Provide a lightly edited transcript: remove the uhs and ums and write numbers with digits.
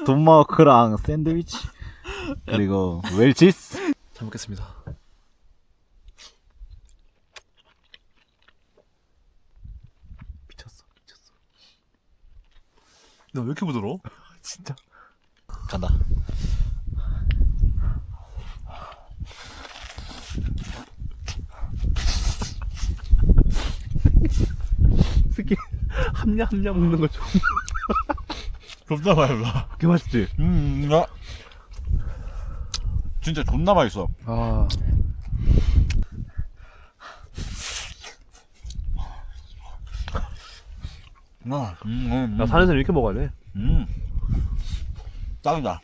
돈마호크랑 샌드위치 그리고 웰치스. 잘 먹겠습니다. 미쳤어. 너 왜 이렇게 부드러워? 진짜. 간다. 특히 함냐 먹는 거 좀. 존나 맛있어. 그 맛있지? 야. 진짜 존나 맛있어. 아. 야, 나 산에서 이렇게 먹어야 돼. 딱이다.